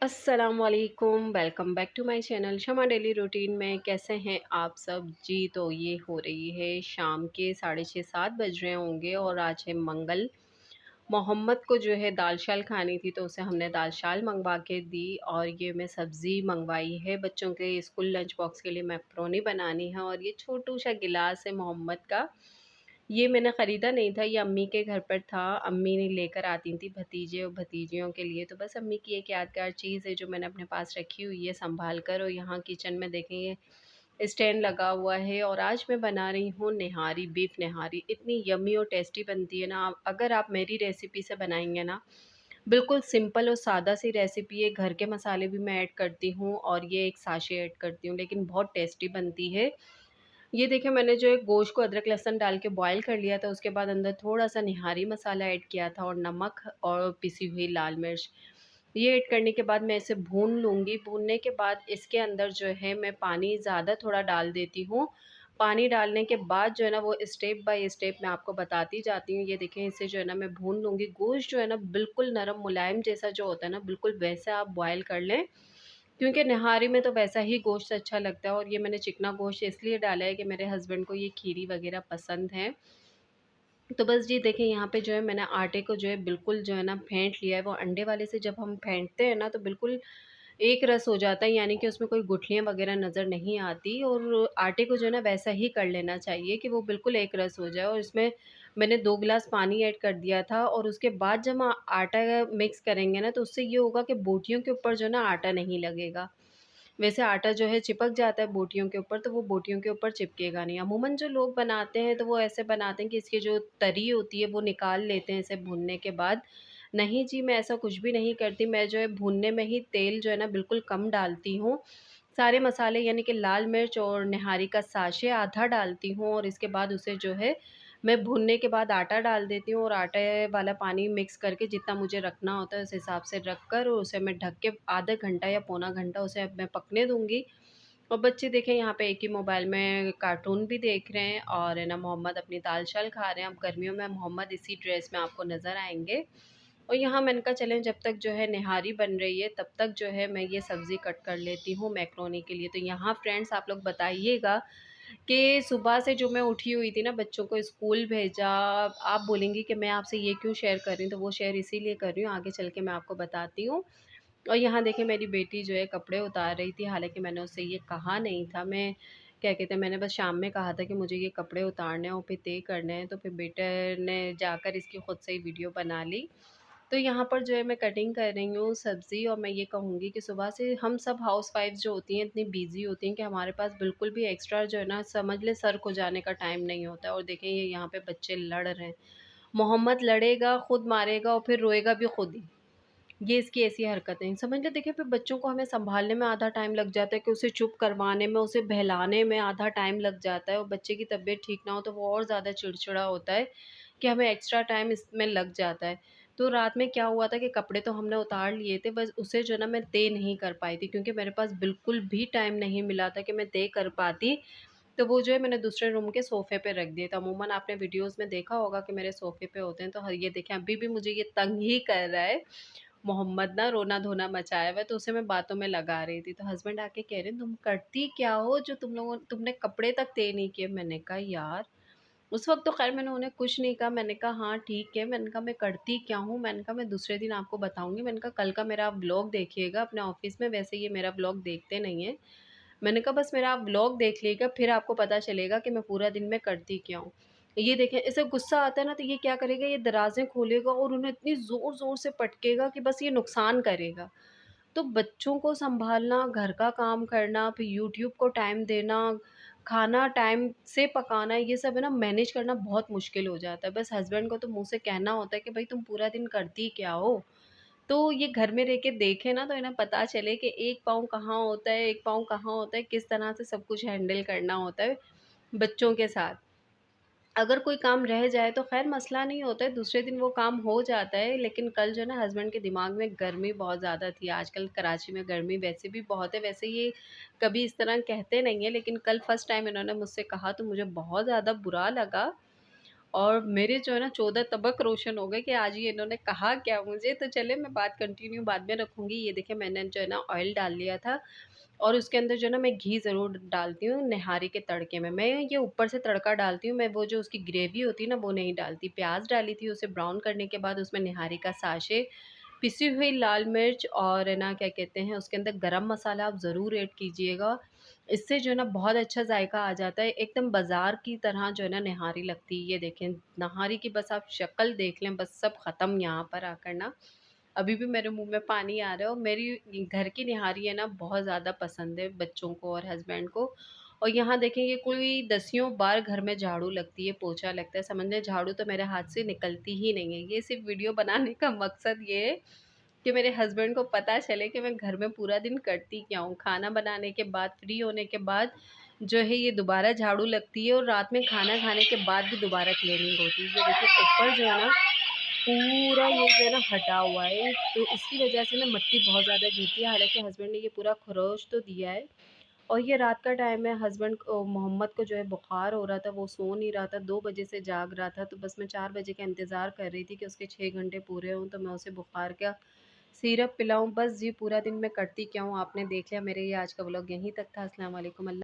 अस्सलामुअलैकुम, welcome back to my channel Shama daily routine में। कैसे हैं आप सब जी। तो ये हो रही है शाम के 6:30-7 बज रहे होंगे और आज है मंगल। मोहम्मद को जो है दाल शाल खानी थी, तो उसे हमने दाल शाल मंगवा के दी। और ये मैं सब्ज़ी मंगवाई है बच्चों के स्कूल लंच बॉक्स के लिए, मैक्रोनी बनानी है। और ये छोटू सा गिलास है मोहम्मद का, ये मैंने ख़रीदा नहीं था, ये अम्मी के घर पर था। अम्मी ने लेकर आती थी भतीजे और भतीजियों के लिए, तो बस अम्मी की एक यादगार चीज़ है जो मैंने अपने पास रखी हुई है सँभाल कर। और यहाँ किचन में देखेंगे स्टैंड लगा हुआ है। और आज मैं बना रही हूँ निहारी, बीफ निहारी। इतनी यम्मी और टेस्टी बनती है ना, अगर आप मेरी रेसिपी से बनाएँगे ना, बिल्कुल सिंपल और सादा सी रेसिपी है। घर के मसाले भी मैं ऐड करती हूँ और ये एक साशे ऐड करती हूँ, लेकिन बहुत टेस्टी बनती है। ये देखिए, मैंने जो है गोश्त को अदरक लहसुन डाल के बॉयल कर लिया था, उसके बाद अंदर थोड़ा-सा निहारी मसाला ऐड किया था और नमक और पिसी हुई लाल मिर्च। ये ऐड करने के बाद मैं इसे भून लूँगी। भूनने के बाद इसके अंदर जो है मैं पानी ज़्यादा थोड़ा डाल देती हूँ। पानी डालने के बाद जो है ना, वो स्टेप बाय स्टेप मैं आपको बताती जाती हूँ। ये देखें, इसे जो है ना मैं भून लूँगी। गोश्त जो है ना बिल्कुल नरम मुलायम जैसा जो होता है ना, बिल्कुल वैसा आप बॉयल कर लें। क्योंकि निहारी में तो वैसा ही गोश्त अच्छा लगता है। और ये मैंने चिकना गोश्त इसलिए डाला है कि मेरे हस्बैंड को ये खीरी वग़ैरह पसंद है। तो बस जी देखिए, यहाँ पे जो है मैंने आटे को जो है बिल्कुल जो है ना फेंट लिया है। वो अंडे वाले से जब हम फेंटते हैं ना, तो बिल्कुल एक रस हो जाता है, यानी कि उसमें कोई गुठलियाँ वग़ैरह नज़र नहीं आती। और आटे को जो है ना वैसा ही कर लेना चाहिए कि वो बिल्कुल एक रस हो जाए। और इसमें मैंने 2 गिलास पानी ऐड कर दिया था। और उसके बाद जब हम आटा मिक्स करेंगे ना, तो उससे ये होगा कि बोटियों के ऊपर जो है ना आटा नहीं लगेगा। वैसे आटा जो है चिपक जाता है बोटियों के ऊपर, तो वो बोटियों के ऊपर चिपकेगा नहीं। अमूमन जो लोग बनाते हैं, तो वो ऐसे बनाते हैं कि इसकी जो तरी होती है वो निकाल लेते हैं इसे भूनने के बाद। नहीं जी, मैं ऐसा कुछ भी नहीं करती। मैं जो है भूनने में ही तेल जो है ना बिल्कुल कम डालती हूँ। सारे मसाले यानी कि लाल मिर्च और निहारी का साशे आधा डालती हूँ, और इसके बाद उसे जो है मैं भूनने के बाद आटा डाल देती हूँ। और आटे वाला पानी मिक्स करके जितना मुझे रखना होता है उस हिसाब से रख कर, और उसे मैं ढक के आधा घंटा या पौना घंटा उसे अब मैं पकने दूँगी। और बच्चे देखें, यहाँ पे एक ही मोबाइल में कार्टून भी देख रहे हैं और है ना मोहम्मद अपनी दाल-चाल खा रहे हैं। अब गर्मियों में मोहम्मद इसी ड्रेस में आपको नज़र आएँगे। और यहाँ मैंने कहा चलें, जब तक जो है निहारी बन रही है तब तक जो है मैं ये सब्ज़ी कट कर लेती हूँ मैक्रोनी के लिए। तो यहाँ फ्रेंड्स आप लोग बताइएगा कि सुबह से जो मैं उठी हुई थी ना, बच्चों को स्कूल भेजा। आप बोलेंगी कि मैं आपसे ये क्यों शेयर कर रही हूँ, तो वो शेयर इसीलिए कर रही हूँ, आगे चल के मैं आपको बताती हूँ। और यहाँ देखिए, मेरी बेटी जो है कपड़े उतार रही थी, हालाँकि मैंने उससे ये कहा नहीं था। मैं क्या कहते हैं, मैंने बस शाम में कहा था कि मुझे ये कपड़े उतारने हैं और फिर तय करने हैं, तो फिर बेटे ने जाकर इसकी खुद से ही वीडियो बना ली। तो यहाँ पर जो है मैं कटिंग कर रही हूँ सब्ज़ी। और मैं ये कहूँगी कि सुबह से हम सब हाउसवाइफ़्स जो होती हैं इतनी बिज़ी होती हैं कि हमारे पास बिल्कुल भी एक्स्ट्रा जो है ना, समझ लें सर खुजाने का टाइम नहीं होता है। और देखें, ये यहाँ पे बच्चे लड़ रहे हैं। मोहम्मद लड़ेगा, खुद मारेगा और फिर रोएगा भी खुद ही। ये इसकी ऐसी हरकतें हैं। समझ लो, देखिए फिर बच्चों को हमें सँभालने में आधा टाइम लग जाता है, कि उसे चुप करवाने में, उसे बहलाने में आधा टाइम लग जाता है। और बच्चे की तबीयत ठीक ना हो तो वो और ज़्यादा चिड़चिड़ा होता है, कि हमें एक्स्ट्रा टाइम इसमें लग जाता है। तो रात में क्या हुआ था कि कपड़े तो हमने उतार लिए थे, बस उसे जो है ना मैं तय नहीं कर पाई थी, क्योंकि मेरे पास बिल्कुल भी टाइम नहीं मिला था कि मैं तय कर पाती। तो वो जो है मैंने दूसरे रूम के सोफ़े पे रख दिए थे। अमूमन आपने वीडियोज़ में देखा होगा कि मेरे सोफ़े पे होते हैं। तो ये देखें, अभी भी मुझे ये तंग ही कर रहा है। मोहम्मद ना रोना-धोना मचाया हुआ है, तो उसे मैं बातों में लगा रही थी। तो हस्बैंड आके कह रहे हैं, "तुम करती क्या हो जो तुमने कपड़े तक तय नहीं किए?" मैंने कहा, "यार।" उस वक़्त तो ख़ैर मैंने उन्हें कुछ नहीं कहा। मैंने कहा, "हाँ, ठीक है।" मैंने कहा, "मैं करती क्या हूँ?" मैंने कहा, "मैं दूसरे दिन आपको बताऊँगी।" मैंने कहा, "कल का मेरा आप व्लॉग देखिएगा अपने ऑफ़िस में, वैसे ये मेरा व्लॉग देखते नहीं हैं।" मैंने कहा, "बस मेरा आप व्लॉग देख लीजिएगा, फिर आपको पता चलेगा कि मैं पूरा दिन में करती क्या हूँ।" ये देखें, इसे गुस्सा आता है ना, तो ये क्या करेगा, ये दराज़ें खोलेगा और उन्हें इतनी ज़ोर-ज़ोर से पटकेगा कि बस ये नुकसान करेगा। तो बच्चों को सँभालना, घर का काम करना, फिर यूट्यूब को टाइम देना, खाना टाइम से पकाना, ये सब है ना मैनेज करना बहुत मुश्किल हो जाता है। बस हस्बैंड को तो मुँह से कहना होता है कि भई तुम पूरा दिन करती क्या हो? तो ये घर में रह के देखें ना, तो इन्हें पता चले कि एक पाँव कहाँ होता है, एक पाँव कहाँ होता है, किस तरह से सब कुछ हैंडल करना होता है बच्चों के साथ। अगर कोई काम रह जाए तो ख़ैर मसला नहीं होता है, दूसरे दिन वो काम हो जाता है। लेकिन कल जो है ना, हस्बैंड के दिमाग में गर्मी बहुत ज़्यादा थी। आजकल कराची में गर्मी वैसे भी बहुत है, वैसे ये कभी इस तरह कहते नहीं हैं, लेकिन कल फर्स्ट टाइम इन्होंने मुझसे कहा तो मुझे बहुत ज़्यादा बुरा लगा। और मेरे जो है ना 14 तबक रोशन हो गए कि आज ये इन्होंने कहा क्या मुझे। तो चलिए मैं बात कंटिन्यू बाद में रखूँगी। ये देखिए मैंने जो है ना ऑयल डाल लिया था और उसके अंदर जो है ना मैं घी ज़रूर डालती हूँ निहारी के तड़के में। मैं ये ऊपर से तड़का डालती हूँ, मैं वो जो उसकी ग्रेवी होती है ना वो नहीं डालती। प्याज़ डाली थी, उसे ब्राउन करने के बाद उसमें निहारी का साशे, पिसी हुई लाल मिर्च और है ना क्या कहते हैं उसके अंदर गरम मसाला आप ज़रूर ऐड कीजिएगा। इससे जो है ना बहुत अच्छा ज़ायका आ जाता है, एकदम बाज़ार की तरह जो है ना निहारी लगती है। ये देखें निहारी की बस आप शक्ल देख लें, बस सब ख़त्म यहाँ पर आकर ना। अभी भी मेरे मुँह में पानी आ रहा है और मेरी घर की निहारी है ना बहुत ज़्यादा पसंद है बच्चों को और हस्बैंड को। और यहाँ देखें ये कोई दसियों बार घर में झाड़ू लगती है, पोछा लगता है, समझ लें झाड़ू तो मेरे हाथ से निकलती ही नहीं है। ये सिर्फ़ वीडियो बनाने का मकसद ये है कि मेरे हस्बैंड को पता चले कि मैं घर में पूरा दिन करती क्या हूँ। खाना बनाने के बाद, फ्री होने के बाद जो है ये दोबारा झाड़ू लगती है और रात में खाना खाने के बाद भी दोबारा क्लीनिंग होती है। ये देखिए ऊपर जो है ना पूरा ये जो है ना हटा हुआ है, तो इसकी वजह से ना मिट्टी बहुत ज़्यादा गिरती है। हालाँकि हस्बैंड ने ये पूरा खरोच तो दिया है और ये रात का टाइम है। हस्बैंड को मोहम्मद को जो है बुखार हो रहा था, वो सो नहीं रहा था, 2 बजे से जाग रहा था। तो बस मैं 4 बजे का इंतज़ार कर रही थी कि उसके 6 घंटे पूरे हों तो मैं उसे बुखार का सिरप पिलाऊँ। बस जी पूरा दिन मैं करती क्या हूँ आपने देख लिया। मेरे ये आज का व्लॉग यहीं तक था। अस्सलाम वालेकुम। अल्लाह